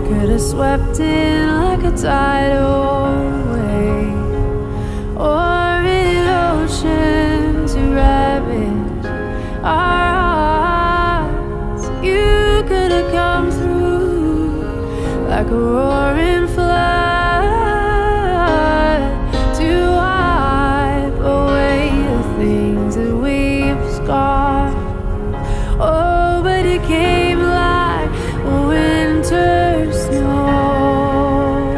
could have swept in like a tidal wave, or an ocean to ravage our hearts. You could have come through like a roaring flood to wipe away the things that we've scarred. Oh, but it came like winter snow,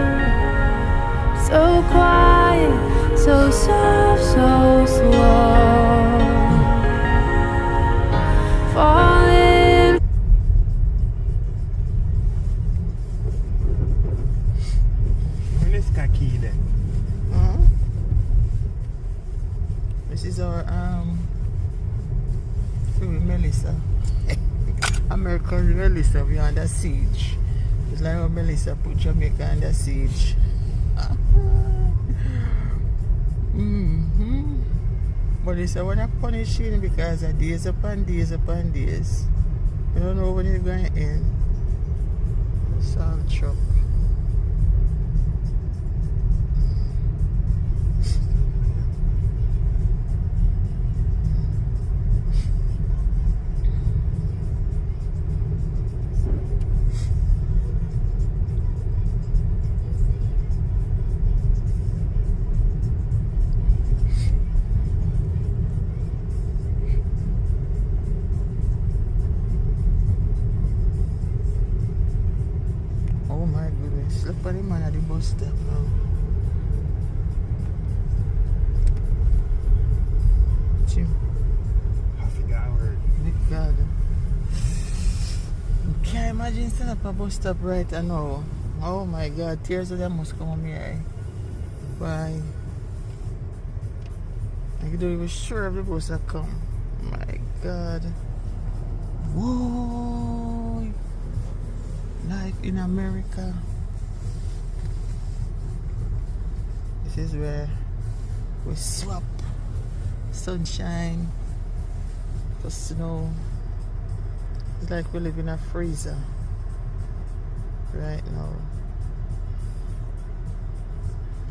so quiet, so soft, so slow, falling. When is Kaki then? This is our Melissa. American Melissa, we are under siege. It's like how Melissa put Jamaica under siege. But it's a one punishing because of days upon days upon days. You don't know when it's going to end. Salt truck. Oh my goodness, look at the man at the bus stop now. Jim, Half an hour. big God. Can't imagine standing up a bus stop right now. Oh my God, tears of them must come on me eye. Why? I don't even sure if the bus will come. My God. Whoa. Life in America. This is where we swap sunshine for snow. It's like we live in a freezer right now.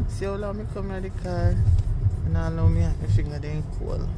See how long me come in the car and how long me have my finger then cold.